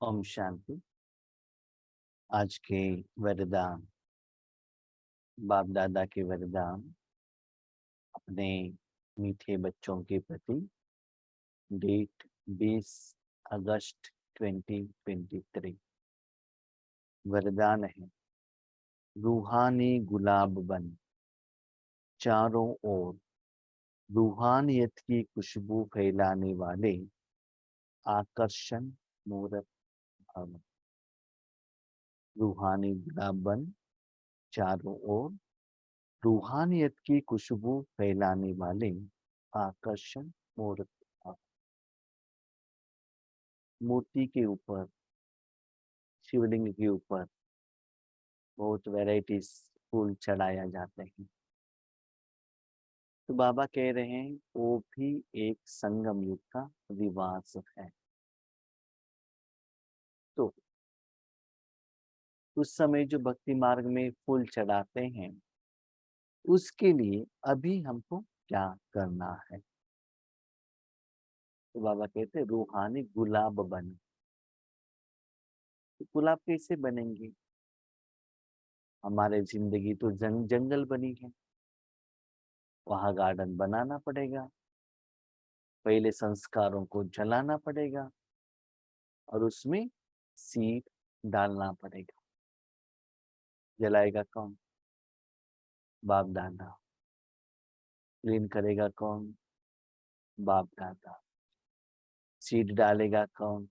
ओम शांति। आज के वरदान, बाप दादा के वरदान अपने मीठे बच्चों के प्रति। डेट 20 अगस्त 2023। वरदान है, रूहानी गुलाब बन, चारों ओर रूहानियत की खुशबू फैलाने वाले आकर्षण मूर्त भवन। रूहानी गुलाब बन, चारों ओर रूहानियत की खुशबू फैलाने वाले आकर्षण मूर्त भवन। मूर्ति के ऊपर, शिवलिंग के ऊपर बहुत वैरायटीज फूल चढ़ाया जाते हैं। तो बाबा कह रहे हैं वो भी एक संगम युग का रिवाज है। तो उस समय जो भक्ति मार्ग में फूल चढ़ाते हैं, उसके लिए अभी हमको क्या करना है? तो बाबा कहते हैं रूहानी गुलाब बने। तो गुलाब कैसे बनेंगे? हमारे जिंदगी तो जंगल बनी है, वहां गार्डन बनाना पड़ेगा, पहले संस्कारों को जलाना पड़ेगा और उसमें सीड डालना पड़ेगा। जलाएगा कौन? बाप दादा। क्लीन करेगा कौन? बाप दादा। सीड डालेगा कौन?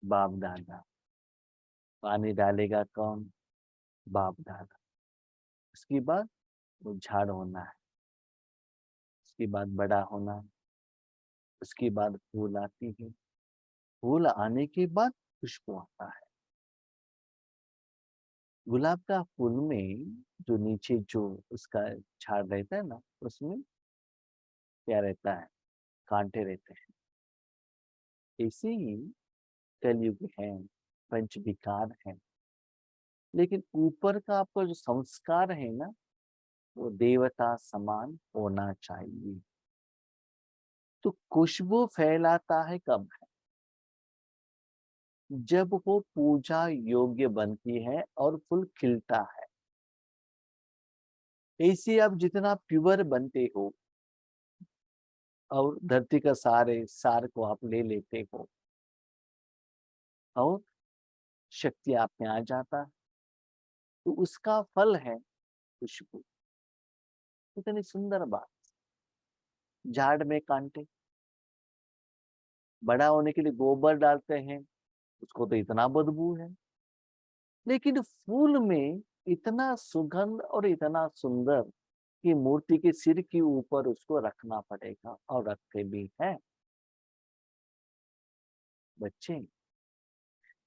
बाप दादा। पानी डालेगा कौन? बाप दादा। उसके बाद वो झाड़ होना है, उसके बाद बड़ा होना है, उसके बाद फूल आती है, फूल आने के बाद खुशबू आता है। गुलाब का फूल में जो नीचे जो उसका झाड़ रहता है ना, उसमें क्या रहता है? कांटे रहते हैं। ऐसे ही कलयुग है, पंच विकार है, लेकिन ऊपर का आपका जो संस्कार है ना, वो देवता समान होना चाहिए। तो खुशबू फैलाता है कब है? जब वो पूजा योग्य बनती है और फूल खिलता है। ऐसे आप जितना प्योर बनते हो और धरती का सारे सार को आप ले लेते हो और शक्ति आप में आ जाता है, तो उसका फल है खुशबू। इतनी सुंदर बात। झाड़ में कांटे, बड़ा होने के लिए गोबर डालते हैं, उसको तो इतना बदबू है, लेकिन फूल में इतना सुगंध और इतना सुंदर कि मूर्ति के सिर के ऊपर उसको रखना पड़ेगा, और रखते भी है। बच्चे,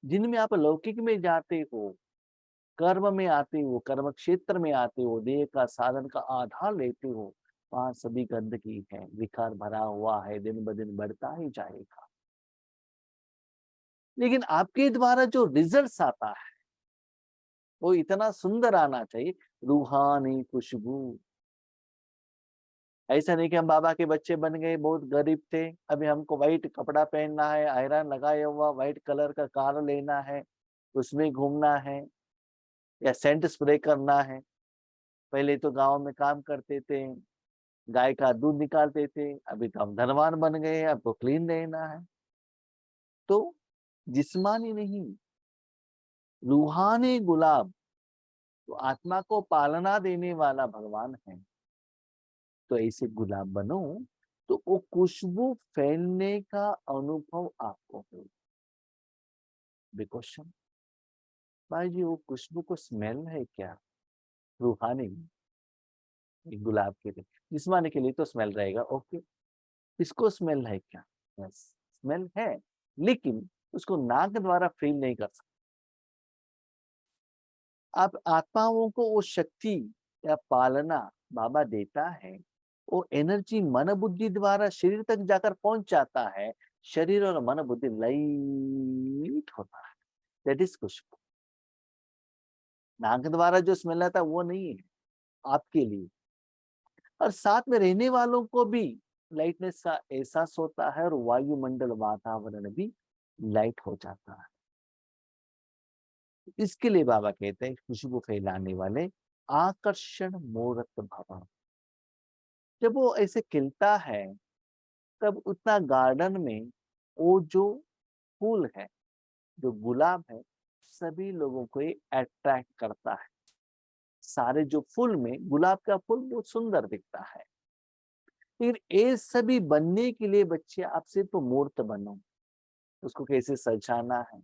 जिनमें आप लौकिक में जाते हो, कर्म में आते हो, कर्म क्षेत्र में आते हो, देह का साधन का आधार लेते हो, वहां सभी गंदगी है, विकार भरा हुआ है, दिन ब दिन बढ़ता ही जाएगा। लेकिन आपके द्वारा जो रिजल्ट्स आता है वो इतना सुंदर आना चाहिए, रूहानी खुशबू। ऐसा नहीं कि हम बाबा के बच्चे बन गए, बहुत गरीब थे, अभी हमको व्हाइट कपड़ा पहनना है, आयरन लगाया हुआ व्हाइट कलर का कार लेना है, उसमें घूमना है, या सेंट स्प्रे करना है। पहले तो गांव में काम करते थे, गाय का दूध निकालते थे, अभी तो हम धनवान बन गए हैं, अब तो क्लीन रहना है। तो जिस्मानी नहीं, रूहानी गुलाब, तो आत्मा को पालना देने वाला भगवान है। तो ऐसे गुलाब बनो, तो वो खुशबू फैलने का अनुभव आपको हो। क्वेश्चन, भाई जी वो खुशबू को स्मेल है क्या? रूहानी गुलाब के लिए, जिस्मानी के लिए तो स्मेल रहेगा, ओके। इसको स्मेल है क्या? यस, स्मेल है, लेकिन उसको नाक द्वारा फील नहीं कर सकते। आप आत्माओं को वो शक्ति या पालना बाबा देता है, वो एनर्जी मन बुद्धि द्वारा शरीर तक जाकर पहुंच जाता है, शरीर और मन बुद्धि लाइट होता है। दैट इज खुशबू। नाक द्वारा जो स्मेल आता है वो नहीं है आपके लिए, और साथ में रहने वालों को भी लाइटनेस का एहसास होता है, और वायुमंडल वातावरण भी लाइट हो जाता है। इसके लिए बाबा कहते हैं खुशबू फैलाने वाले आकर्षण मूर्त भव। जब वो ऐसे खिलता है तब उतना गार्डन में वो जो फूल है, जो गुलाब है, सभी लोगों को ये अट्रैक्ट करता है। सारे जो फूल में गुलाब का फूल बहुत सुंदर दिखता है। फिर ये सभी बनने के लिए बच्चे आप सिर्फ मूर्त बनो, उसको कैसे सजाना है,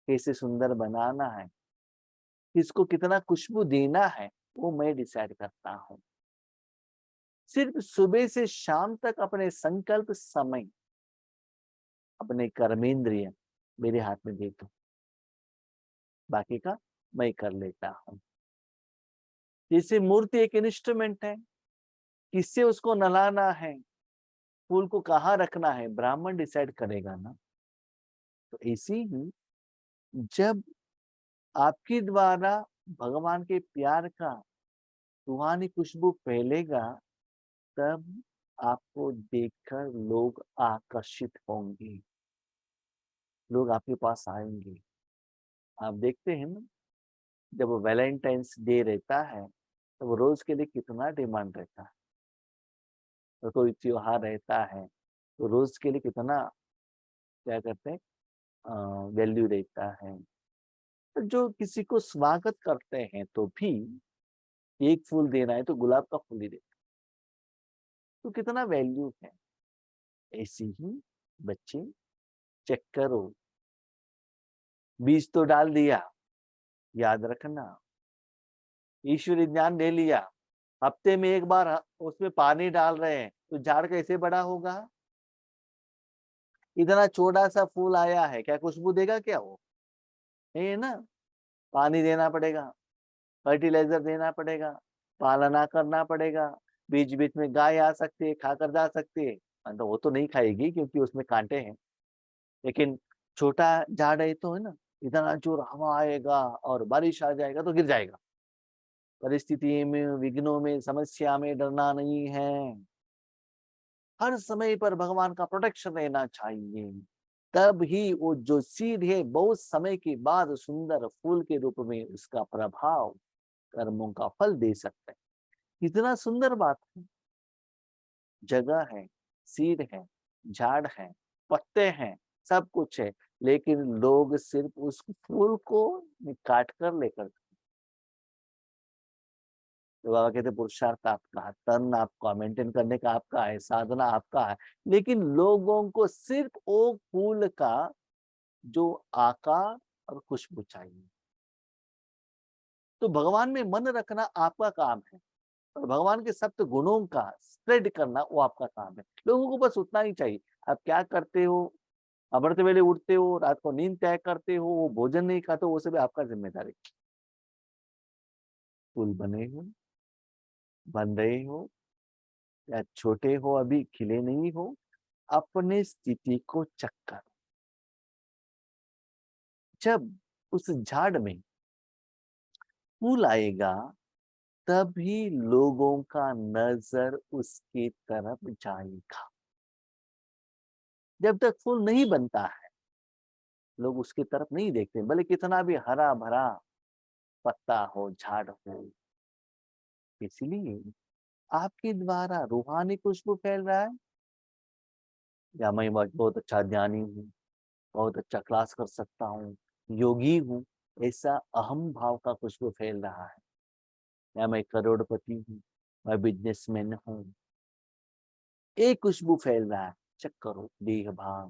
कैसे सुंदर बनाना है, किसको कितना खुशबू देना है, वो मैं डिसाइड करता हूँ। सिर्फ सुबह से शाम तक अपने संकल्प समय, अपने कर्मेंद्रिय मेरे हाथ में दे दो, बाकी का मैं कर लेता हूँ। जैसे मूर्ति एक इंस्ट्रूमेंट है, किससे उसको नलाना है, फूल को कहाँ रखना है, ब्राह्मण डिसाइड करेगा ना। तो ऐसे ही जब आपके द्वारा भगवान के प्यार का रूहानी खुशबू फैलेगा, तब आपको देखकर लोग आकर्षित होंगे, लोग आपके पास आएंगे। आप देखते हैं ना, जब वैलेंटाइंस डे रहता है तो वो रोज के लिए कितना डिमांड रहता है, तो कोई त्योहार रहता है तो रोज के लिए कितना क्या करते हैं वैल्यू रहता है। तो जो किसी को स्वागत करते हैं तो भी एक फूल देना है तो गुलाब का फूल ही देते हैं, तो कितना वैल्यू है। ऐसे ही बच्चे चेक करो, बीज तो डाल दिया, याद रखना ईश्वरी ज्ञान ले लिया, हफ्ते में एक बार उसमें पानी डाल रहे हैं तो झाड़ कैसे बड़ा होगा। इतना छोटा सा फूल आया है, क्या खुशबू देगा क्या वो, नहीं है ना। पानी देना पड़ेगा, फर्टिलाइजर देना पड़ेगा, पालना करना पड़ेगा, बीच बीच में गाय आ सकती है, खाकर जा सकती है। तो वो तो नहीं खाएगी क्योंकि उसमें कांटे हैं, लेकिन छोटा झाड़ है तो है ना, इतना जोर हवा आएगा और बारिश आ जाएगा तो गिर जाएगा। परिस्थिति में, विघ्नों में, समस्या में डरना नहीं है, हर समय पर भगवान का प्रोटेक्शन रहना चाहिए। तब ही वो जो सीड है बहुत समय के बाद सुंदर फूल के रूप में उसका प्रभाव कर्मों का फल दे सकता है। कितना सुंदर बात है। जगह है, सीड है, झाड़ है, पत्ते हैं, सब कुछ है, लेकिन लोग सिर्फ उस फूल को काट कर लेकर, तो बाबा कहते पुरुषार्थ आपका है, तन आपका मेंटेन करने का आपका है, साधना आपका है, लेकिन लोगों को सिर्फ वो फूल का जो आकार और खुशबू चाहिए। तो भगवान में मन रखना आपका काम है और भगवान के सप्त गुणों का स्प्रेड करना वो आपका काम है। लोगों को बस उतना ही चाहिए। आप क्या करते हो, अमृत वेले उठते हो, रात को नींद त्याग करते हो, वो भोजन नहीं खाते हो, वो सब आपका जिम्मेदारी। फूल बने हो, बन रहे हो या छोटे हो, अभी खिले नहीं हो, अपने स्थिति को चेक करो। जब उस झाड़ में फूल आएगा तभी लोगों का नजर उसकी तरफ जाएगा। जब तक फूल नहीं बनता है लोग उसकी तरफ नहीं देखते, भले कितना भी हरा भरा पत्ता हो, झाड़ हो। इसलिए आपके द्वारा रूहानी खुशबू फैल रहा है, या मैं बहुत अच्छा ज्ञानी हूँ, बहुत अच्छा क्लास कर सकता हूँ, योगी हूँ, ऐसा अहम भाव का खुशबू फैल रहा है, या मैं करोड़पति हूँ, मैं बिजनेसमैन हूँ, एक खुशबू फैल रहा है। चेक करो, देह भाव,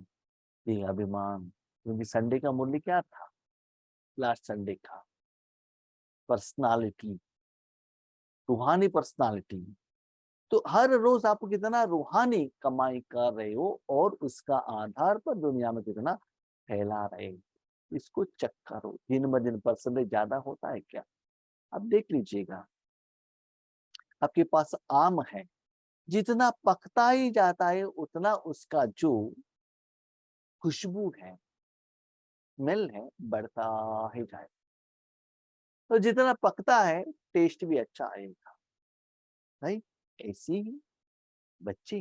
देह अभिमान। क्योंकि संडे का मूल्य क्या था, लास्ट संडे का, पर्सनालिटी, रूहानी पर्सनालिटी। तो हर रोज आप कितना रूहानी कमाई कर रहे हो और उसका आधार पर दुनिया में कितना फैला रहे हो, इसको चेक करो। दिन ब दिन परसेंटेज ज्यादा होता है क्या, आप देख लीजिएगा। आपके पास आम है, जितना पकता ही जाता है उतना उसका जो खुशबू है, स्मेल है, बढ़ता ही जाए। तो जितना पकता है टेस्ट भी अच्छा आएगा। राइट। ऐसे ही बच्चे,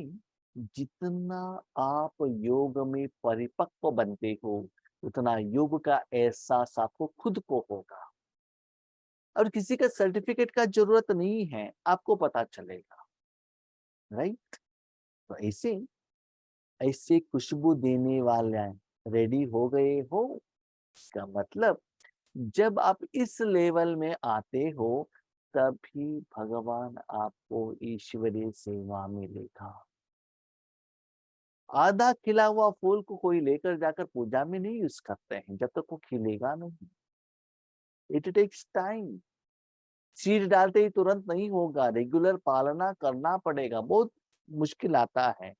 जितना आप योग में परिपक्व बनते हो उतना योग का एहसास आपको खुद को होगा, और किसी का सर्टिफिकेट का जरूरत नहीं है, आपको पता चलेगा। राइट? तो ऐसे ऐसे खुशबू देने वाले रेडी हो गए हो, इसका मतलब जब आप इस लेवल में आते हो, तभी भगवान आपको ईश्वरीय सेवा मिलेगा। आधा खिला हुआ फूल को कोई लेकर जाकर पूजा में नहीं यूज करते हैं जब तक वो खिलेगा नहीं। It takes time. सीड डालते ही तुरंत नहीं होगा, रेगुलर पालना करना पड़ेगा, बहुत मुश्किल आता है।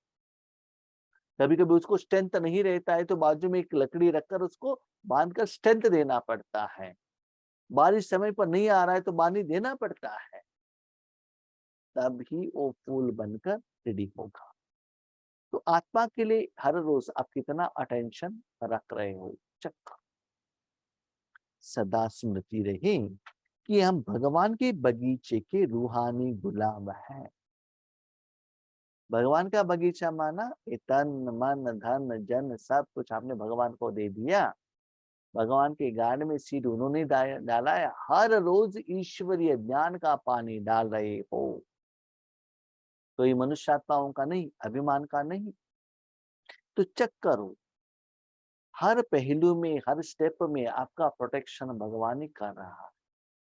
कभी कभी उसको स्ट्रेंथ नहीं रहता है तो बाजू में एक लकड़ी रखकर उसको बांधकर स्ट्रेंथ देना पड़ता है। बारिश समय पर नहीं आ रहा है तो पानी देना पड़ता है, तभी वो फूल बनकर रेडी होगा। तो आत्मा के लिए हर रोज आप कितना अटेंशन रख रहे हो, चक्कर। सदा स्मृति रहे कि हम भगवान के बगीचे के रूहानी गुलाब हैं। भगवान का बगीचा माना ये तन मन धन जन सब कुछ आपने भगवान को दे दिया। भगवान के गार्डन में सीड उन्होंने डाला है। हर रोज ईश्वरीय ज्ञान का पानी डाल रहे हो। तो ये मनुष्य आत्माओं का नहीं, अभिमान का नहीं। तो चेक करो, हर पहलू में हर स्टेप में आपका प्रोटेक्शन भगवान ही कर रहा है,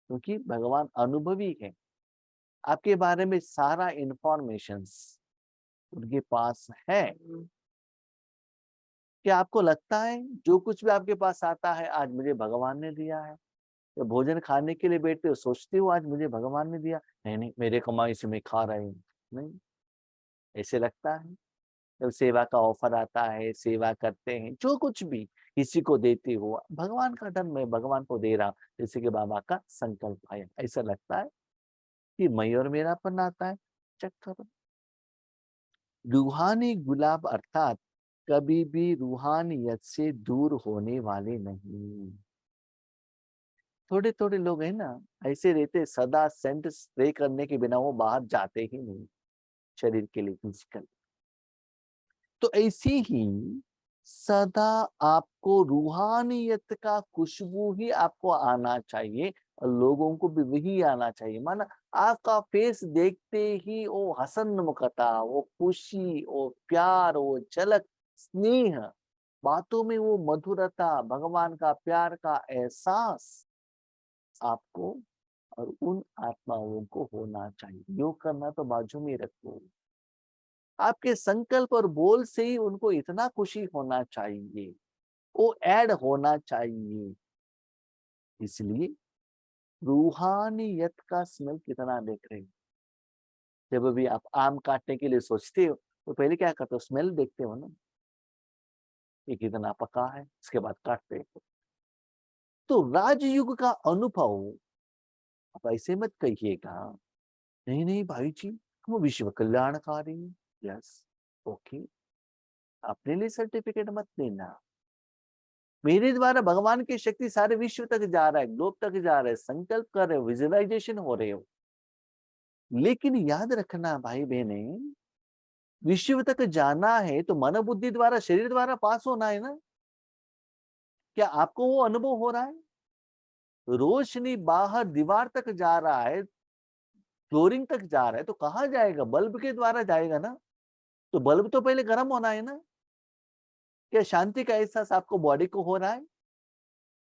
क्योंकि भगवान अनुभवी है। आपके बारे में सारा इंफॉर्मेशंस उनके पास है। क्या आपको लगता है जो कुछ भी आपके पास आता है आज मुझे भगवान ने दिया है? तो भोजन खाने के लिए बैठते हो, सोचते हो आज मुझे भगवान ने दिया? नहीं नहीं, मेरे कमाई से मैं खा रही हूँ। नहीं, ऐसे लगता है? जब सेवा का ऑफर आता है, सेवा करते हैं, जो कुछ भी किसी को देते हो, भगवान का धन मैं भगवान को दे रहा हूँ, जैसे कि बाबा का संकल्प है। ऐसा लगता है कि मैं और मेरापन आता है? चेक करो। रूहानी गुलाब अर्थात कभी भी रूहानियत से दूर होने वाले नहीं। थोड़े थोड़े लोग हैं ना, ऐसे रहते सदा सेंट स्प्रे करने के बिना वो बाहर जाते ही नहीं, शरीर के लिए, फिजिकल। तो ऐसे ही सदा आपको रूहानियत का खुशबू ही आपको आना चाहिए, और लोगों को भी वही आना चाहिए। माना आपका फेस देखते ही वो हसनमुखता, वो खुशी, वो प्यार, वो झलक, स्नेह, बातों में वो मधुरता, भगवान का प्यार का एहसास आपको और उन आत्माओं को होना चाहिए। योग करना तो बाजू में रखो, आपके संकल्प और बोल से ही उनको इतना खुशी होना चाहिए, वो ऐड होना चाहिए। इसलिए रूहानियत का स्मेल कितना देख रहे हो। जब भी आप आम काटने के लिए सोचते हो तो पहले क्या करते हो? स्मेल देखते हो ना, ये कितना पका है, इसके बाद काटते हो। तो राजयुग का अनुभव, आप ऐसे मत कहिएगा नहीं नहीं भाई जी हम विश्व कल्याणकारी। यस, ओके, अपने लिए सर्टिफिकेट मत देना। मेरे द्वारा भगवान की शक्ति सारे विश्व तक जा रहा है, ग्लोब तक जा रहा है, संकल्प कर रहे हो, विजुअलाइजेशन हो रहे हो। लेकिन याद रखना भाई बहने, विश्व तक जाना है तो मन बुद्धि द्वारा, शरीर द्वारा पास होना है ना। क्या आपको वो अनुभव हो रहा है? रोशनी बाहर दीवार तक जा रहा है, फ्लोरिंग तक जा रहा है, तो कहाँ जाएगा? बल्ब के द्वारा जाएगा ना। तो बल्ब तो पहले गर्म होना है ना। क्या शांति का एहसास आपको बॉडी को हो रहा है,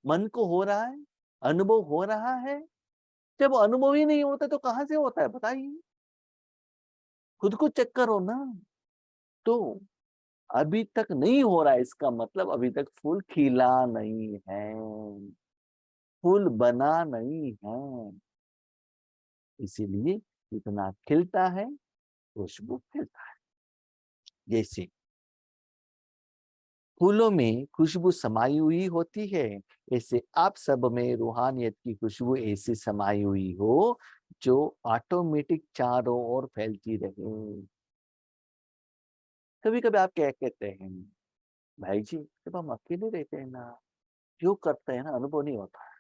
मन को हो रहा है, अनुभव हो रहा है? जब अनुभव ही नहीं होता तो कहां से होता है बताइए? खुद को चेक करो ना। तो अभी तक नहीं हो रहा है, इसका मतलब अभी तक फूल खिला नहीं है, फूल बना नहीं है। इसीलिए इतना खिलता है, खुशबू खिलता है। जैसे फूलों में खुशबू समाई हुई होती है, ऐसे आप सब में रूहानियत की खुशबू ऐसी समाई हुई हो जो ऑटोमेटिक चारों ओर फैलती रहे। कभी कभी आप क्या कहते हैं, भाई जी जब हम अकेले रहते हैं ना, योग करते हैं ना, अनुभव नहीं होता है।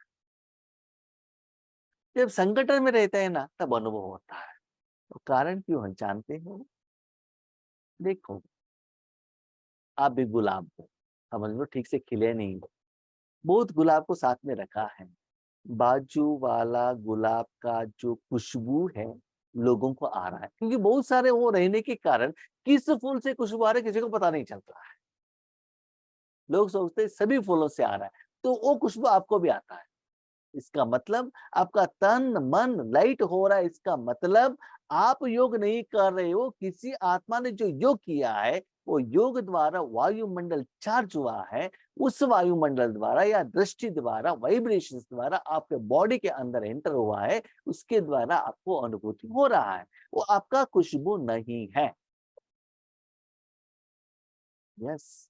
जब संगठन में रहते हैं ना तब अनुभव होता है। तो कारण क्यों है जानते हो? देखो, आप भी गुलाब हो, समझ लो ठीक से खिले नहीं, बहुत गुलाब को साथ में रखा है, बाजू वाला गुलाब का जो खुशबू है लोगों को आ रहा है, क्योंकि बहुत सारे वो रहने के कारण किस फूल से खुशबू आ रही है किसी को पता नहीं चल रहा है। लोग सोचते हैं सभी फूलों से आ रहा है, तो वो खुशबू आपको भी आता है। इसका मतलब आपका तन मन लाइट हो रहा है, इसका मतलब आप योग नहीं कर रहे हो, किसी आत्मा ने जो योग किया है वो योग द्वारा वायुमंडल चार्ज हुआ है, उस वायुमंडल द्वारा या दृष्टि द्वारा वाइब्रेशन द्वारा आपके बॉडी के अंदर एंटर हुआ है, उसके द्वारा आपको अनुभूति हो रहा है, वो आपका खुशबू नहीं है। यस,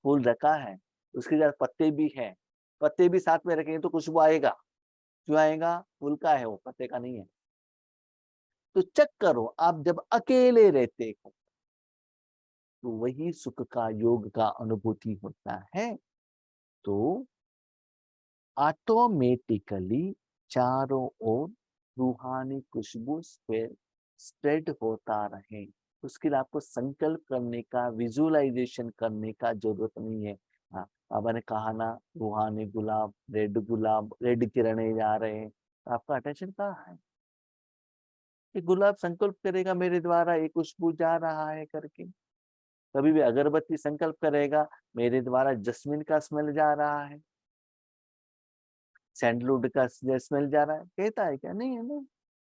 फूल रखा है, उसके साथ पत्ते भी हैं, पत्ते भी साथ में रखेंगे तो खुशबू आएगा। क्यों आएगा? फूल का है वो, पत्ते का नहीं है। तो चेक करो, आप जब अकेले रहते हो तो वही सुख का योग का अनुभूति होता है। तो ऑटोमेटिकली चारों ओर रूहानी खुशबू स्प्रेड होता रहे। उसके लिए आपको संकल्प करने का, विजुअलाइजेशन करने का जरूरत नहीं है। हाँ, बाबा ने कहा ना, रूहानी गुलाब, रेड किरणें जा रहे हैं, तो आपका अटेंशन कहाँ है? कि गुलाब संकल्प करेगा मेरे द्वारा ये खुशबू जा रहा है करके। कभी भी अगरबत्ती संकल्प करेगा मेरे द्वारा जस्मिन का स्मेल जा रहा है, सैंडलवुड का स्मेल जा रहा है, कहता है क्या? नहीं है ना,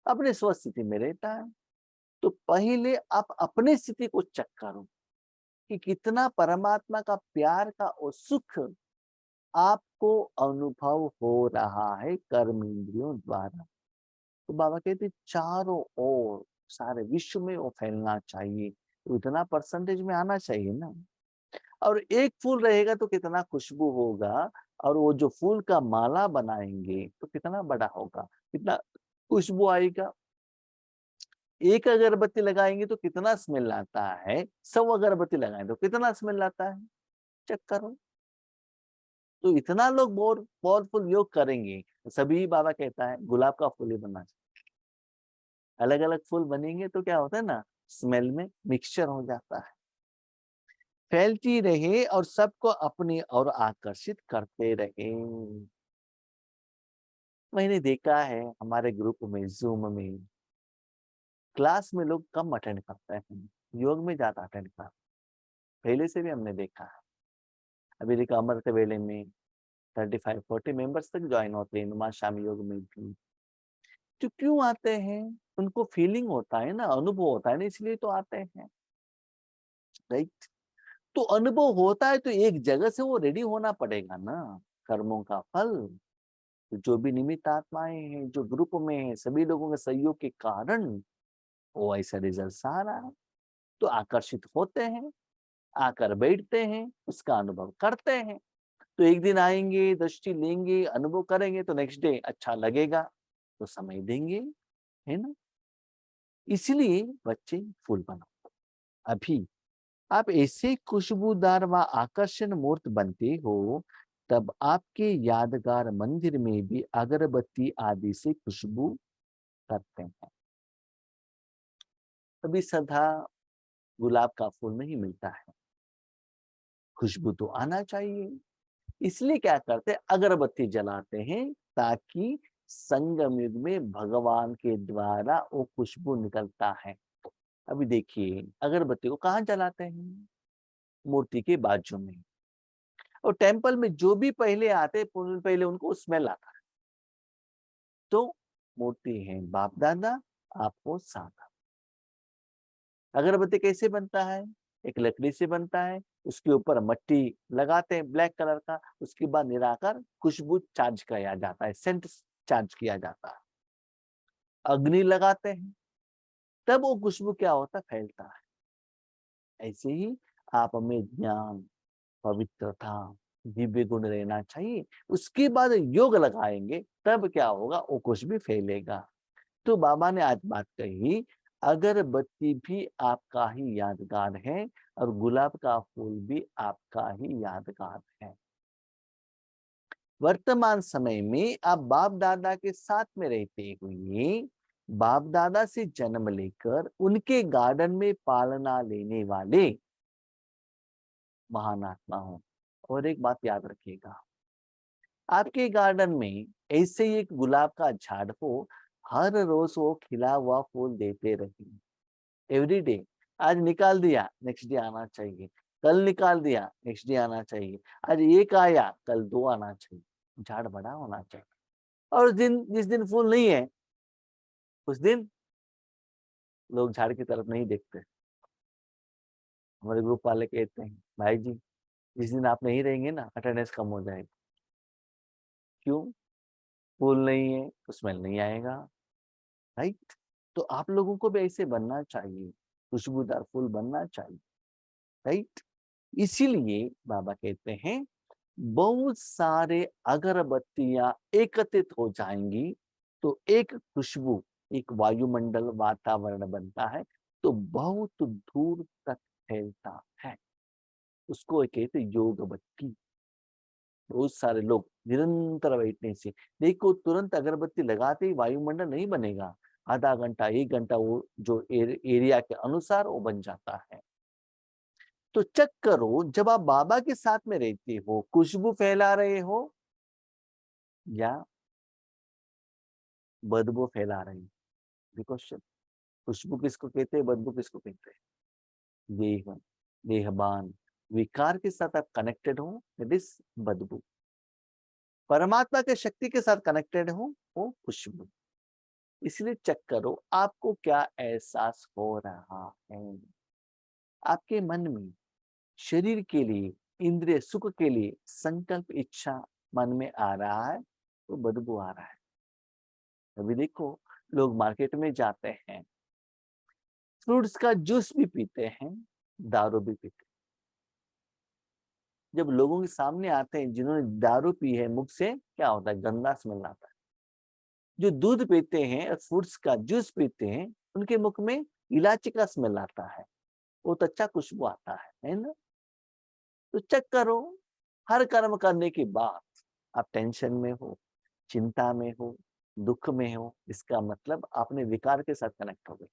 अपने स्वस्थिति में रहता है। तो पहले आप अपने स्थिति को चेक करो कि कितना परमात्मा का प्यार का और सुख आपको अनुभव हो रहा है कर्म इंद्रियों द्वारा। तो बाबा कहते चारों ओर सारे विश्व में वो फैलना चाहिए, तो इतना परसेंटेज में आना चाहिए ना। और एक फूल रहेगा तो कितना खुशबू होगा, और वो जो फूल का माला बनाएंगे तो कितना बड़ा होगा, कितना खुशबू आएगा। एक अगरबत्ती लगाएंगे तो कितना स्मेल आता है, 100 अगरबत्ती लगाएं तो कितना स्मेल आता है, चेक करो। तो इतना लोग पावरफुल योग करेंगे, सभी बाबा कहता है गुलाब का फूल ही बनना चाहिए। अलग अलग फूल बनेंगे तो क्या होता है ना, स्मेल में मिक्सचर हो जाता है, फैलती रहे और सबको अपनी ओर आकर्षित करते रहे। मैंने देखा है हमारे ग्रुप में, जूम में, क्लास में लोग कम अटेंड करते हैं, योग में ज्यादा अटेंड करते हैं। पहले से भी हमने देखा है। अभी देखा अमृत वेले में 35-40 मेंबर्स तक ज्वाइन होते हैं, नुमा शाम योग में भी। तो क्यों आते हैं? उनको फीलिंग होता है ना, अनुभव होता है ना, इसलिए तो आते हैं, राइट। तो अनुभव होता है तो एक जगह से वो रेडी होना पड़ेगा ना, कर्मों का फल। तो जो भी निमित्त आत्माएं हैं जो ग्रुप में है, सभी लोगों के सहयोग के कारण वो ऐसा रिजल्ट आ रहा है। तो आकर्षित होते हैं, आकर बैठते हैं, उसका अनुभव करते हैं। तो एक दिन आएंगे, दृष्टि लेंगे, अनुभव करेंगे, तो नेक्स्ट डे अच्छा लगेगा तो समय देंगे, है ना। इसलिए बच्चे फूल बनाओ। अभी आप ऐसे खुशबूदार व आकर्षण मूर्त बनते हो, तब आपके यादगार मंदिर में भी अगरबत्ती आदि से खुशबू करते हैं। कभी सदा गुलाब का फूल नहीं मिलता है, खुशबू तो आना चाहिए। इसलिए क्या करते हैं, अगरबत्ती जलाते हैं, ताकि संगम युग में भगवान के द्वारा वो खुशबू निकलता है। अभी देखिए अगरबत्ती को कहाँ जलाते हैं? मूर्ति के बाजू में। और टेम्पल में जो भी पहले आते पहले उनको स्मेल आता है। तो मूर्ति है बाप दादा, आपको साथ। अगरबत्ती कैसे बनता है? एक लकड़ी से बनता है, उसके ऊपर मट्टी लगाते हैं ब्लैक कलर का, उसके बाद निराकर खुशबू चार्ज किया जाता है, सेंट चार्ज किया जाता है, अग्नि लगाते हैं, तब वो खुशबू क्या होता है, फैलता है। ऐसे ही आप में ज्ञान, पवित्रता, दिव्य गुण रहना चाहिए। उसके बाद योग लगाएंगे तब क्या होगा, वो कुछ भी फैलेगा। तो बाबा ने आज बात कही, अगरबत्ती भी आपका ही यादगार है और गुलाब का फूल भी आपका ही यादगार है। वर्तमान समय में आप बाप दादा के साथ में रहते हुए, बाप दादा से जन्म लेकर उनके गार्डन में पालना लेने वाले महान आत्मा हो। और एक बात याद रखिएगा, आपके गार्डन में ऐसे ही एक गुलाब का झाड़ हो, हर रोज वो खिला हुआ फूल देते रहिए, एवरी डे। आज निकाल दिया, नेक्स्ट डे आना चाहिए, कल निकाल दिया, नेक्स्ट डे आना चाहिए, आज एक आया, कल दो आना चाहिए, झाड़ बड़ा होना चाहिए। और जिस दिन फूल नहीं है, उस दिन लोग झाड़ की तरफ नहीं देखते। हमारे ग्रुप वाले कहते हैं, भाई जी जिस दिन आप नहीं रहेंगे ना, अटेंडेंस कम हो जाएगी। क्यों? फूल नहीं है तो स्मेल नहीं आएगा, राइट? तो आप लोगों को भी ऐसे बनना चाहिए, खुशबूदार फूल बनना चाहिए, राइट? इसीलिए बाबा कहते हैं बहुत सारे अगरबत्तियां एकत्रित हो जाएंगी तो एक खुशबू, एक वायुमंडल वातावरण बनता है, तो बहुत दूर तक फैलता है। उसको कहते योग बत्ती। बहुत सारे लोग निरंतर बैठने से, देखो तुरंत अगरबत्ती लगाते ही वायुमंडल नहीं बनेगा, आधा घंटा 1 घंटा वो जो एरिया के अनुसार वो बन जाता है। तो चेक करो, जब आप बाबा के साथ में रहते हो, खुशबू फैला रहे हो या बदबू फैला रहे हो? क्वेश्चन। खुशबू किसको कहते हैं, बदबू किसको कहते हैं? देह, देहबान, विकार के साथ आप कनेक्टेड हो, दैट इज बदबू। परमात्मा के शक्ति के साथ कनेक्टेड हो, वो खुशबू। इसलिए चेक करो आपको क्या एहसास हो रहा है। आपके मन में शरीर के लिए, इंद्रिय सुख के लिए संकल्प इच्छा मन में आ रहा है तो बदबू आ रहा है। अभी देखो, लोग मार्केट में जाते हैं, फ्रूट्स का जूस भी पीते हैं, दारू भी पीते हैं। जब लोगों के सामने आते हैं जिन्होंने दारू पी है, मुख से क्या होता है? गंदा स्मेल आता है। जो दूध पीते हैं और फ्रूट्स का जूस पीते हैं, उनके मुख में इलायची का स्मेल आता है, बहुत अच्छा खुशबू आता है ना? तो चेक करो, हर कर्म करने के बाद आप टेंशन में हो, चिंता में हो, दुख में हो, इसका मतलब आपने विकार के साथ कनेक्ट हो गए।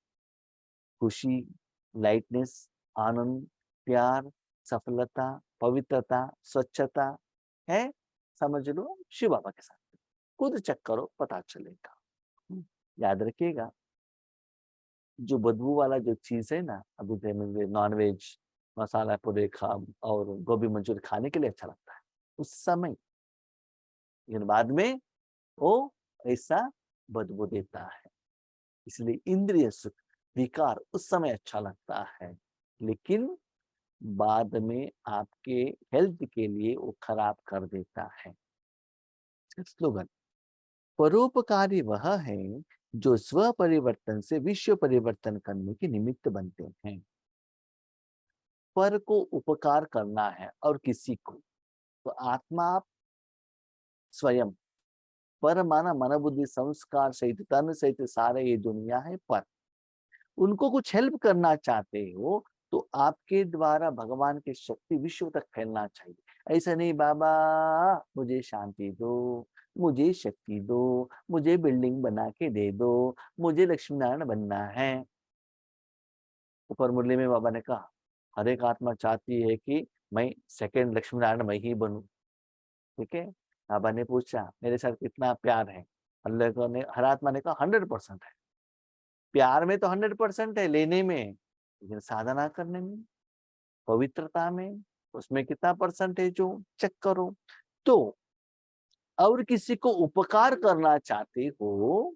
खुशी, लाइटनेस, आनंद, प्यार, सफलता, पवित्रता, स्वच्छता है, समझ लो शिव बाबा के साथ। खुद चेक करो, पता चलेगा। याद रखिएगा, जो बदबू वाला जो चीज है ना, अभी नॉन वेज मसाला पूरे खा और गोभी मंचूरियन खाने के लिए अच्छा लगता है उस समय, लेकिन बाद में वो ऐसा बदबू देता है। इसलिए इंद्रिय सुख, विकार उस समय अच्छा लगता है, लेकिन बाद में आपके हेल्थ के लिए वो खराब कर देता है। स्लोगन, परोपकारी वह है जो स्व परिवर्तन से विश्व परिवर्तन करने के निमित्त बनते हैं। पर को उपकार करना है और किसी को, तो आत्मा आप स्वयं, पर माना मन बुद्धि संस्कार सहित तन सहित सारे ये दुनिया है पर। उनको कुछ हेल्प करना चाहते हो तो आपके द्वारा भगवान की शक्ति विश्व तक फैलना चाहिए। ऐसा नहीं बाबा मुझे शांति दो, मुझे शक्ति दो, मुझे बिल्डिंग बना के दे दो, मुझे लक्ष्मी नारायण बनना है। ऊपर मुरली में बाबा ने कहा, हर एक आत्मा चाहती है कि मैं सेकंड लक्ष्मी नारायण मैं ही बनूं। ठीक है, बाबा ने पूछा मेरे साथ कितना प्यार है? अल्लाह को ने, हर आत्मा ने कहा 100% है। प्यार में तो 100% है लेने में, लेकिन साधना करने में, पवित्रता में, उसमें कितना परसेंटेज हो चेक करो। तो और किसी को उपकार करना चाहते हो,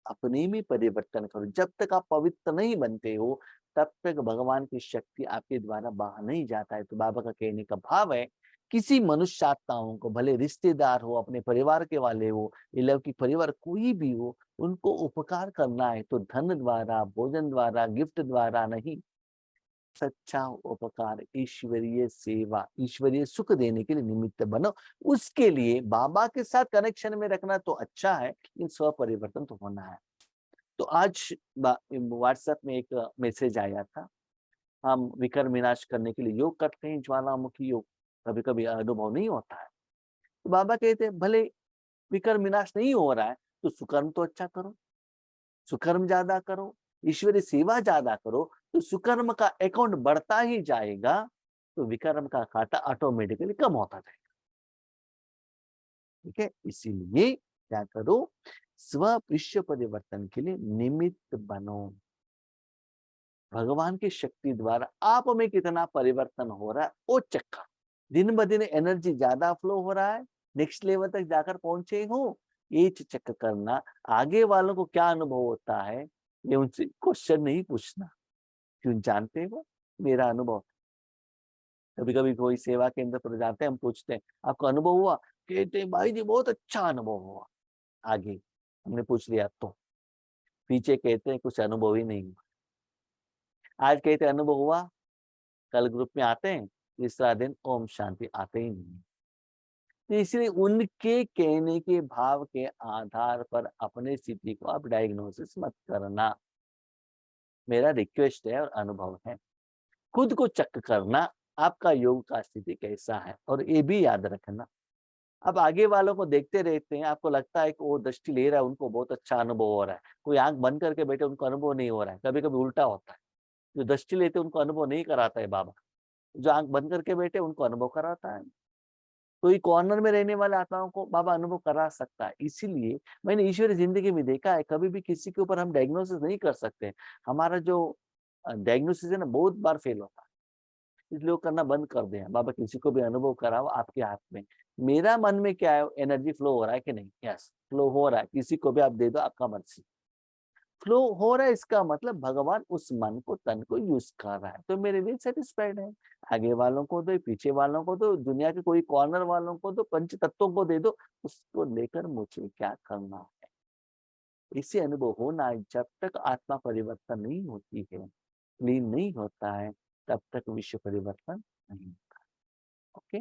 अपने में परिवर्तन करो। जब तक आप पवित्र नहीं बनते हो, तब तक भगवान की शक्ति आपके द्वारा बाहर नहीं जाता है। तो बाबा का कहने का भाव है, किसी मनुष्य आत्माओं को, भले रिश्तेदार हो, अपने परिवार के वाले हो, अलौकिक परिवार कोई भी हो, उनको उपकार करना है तो धन द्वारा, भोजन द्वारा, गिफ्ट द्वारा नहीं, सच्चा उपकार, ईश्वरीय सेवा, ईश्वरीय सुख देने के लिए निमित्त बनो। उसके लिए बाबा के साथ कनेक्शन में रखना तो अच्छा है, लेकिन स्व परिवर्तन तो होना है। तो आज व्हाट्सएप में एक मैसेज आया था, हम विकर्म विनाश करने के लिए योग करते हैं, ज्वालामुखी योग, कभी कभी अनुभव नहीं होता है। तो बाबा कहते हैं भले विकर्म विनाश नहीं हो रहा है तो सुकर्म तो अच्छा करो, सुकर्म ज्यादा करो, ईश्वरीय सेवा ज्यादा करो, तो सुकर्म का अकाउंट बढ़ता ही जाएगा। तो विकर्म का काटा ऑटोमेटिकली कम होता जाएगा। ठीक है, इसीलिए क्या करो, स्व विश्व परिवर्तन के लिए निमित्त बनो। भगवान की शक्ति द्वारा आप में कितना परिवर्तन हो रहा है वो चेक करो। दिन ब दिन एनर्जी ज्यादा फ्लो हो रहा है, नेक्स्ट लेवल तक जाकर पहुंचे हो, ये चेक करना। आगे वालों को क्या अनुभव होता है ये उनसे क्वेश्चन नहीं पूछना, क्यों जानते हो मेरा अनुभव। कभी कभी कोई सेवा केंद्र पर जाते हैं, हम पूछते हैं आपको अनुभव हुआ, कहते हैं भाई जी बहुत अच्छा अनुभव हुआ। आगे हमने पूछ लिया तो पीछे कहते हैं कुछ अनुभव ही नहीं हुआ। आज कहते हैं अनुभव हुआ, कल ग्रुप में आते हैं, तीसरा दिन ओम शांति आते ही नहीं। तो इसलिए उनके कहने के भाव के आधार पर अपने स्थिति को आप डायग्नोसिस मत करना, मेरा रिक्वेस्ट है और अनुभव है। खुद को चेक करना आपका योग का स्थिति कैसा है, और ये भी याद रखना आप आगे वालों को देखते रहते हैं, आपको लगता है कि वो दृष्टि ले रहा है, उनको बहुत अच्छा अनुभव हो रहा है, कोई आंख बंद करके बैठे उनको अनुभव नहीं हो रहा है। कभी कभी उल्टा होता है, जो दृष्टि लेते उनको अनुभव नहीं कराता है बाबा, जो आंख बंद करके बैठे उनको अनुभव कराता है। कोई कॉर्नर में रहने वाले आत्माओं को बाबा अनुभव करा सकता है। इसीलिए मैंने ईश्वरी जिंदगी में देखा है, कभी भी किसी के ऊपर हम डायग्नोसिस नहीं कर सकते। हमारा जो डायग्नोसिस है ना बहुत बार फेल होता है, इसलिए वो करना बंद कर दें। बाबा किसी को भी अनुभव कराओ, आपके हाथ में। मेरा मन में क्या है, एनर्जी फ्लो हो रहा है कि नहीं, यस फ्लो हो रहा है, किसी को भी आप दे दो, आपका मर्जी। फ्लो हो रहा है इसका मतलब भगवान उस मन को तन को यूज कर रहा है, तो मेरे लिए सेटिस्फाइड है। आगे वालों को दो, पीछे वालों को दो, दुनिया के कोई कॉर्नर वालों को दो, पंच तत्वों को दे दो, उसको लेकर मुझे क्या करना है। इसे अनुभव होना है। जब तक आत्मा परिवर्तन नहीं होती है, क्लीन नहीं होता है, तब तक विश्व परिवर्तन नहीं होता। ओके।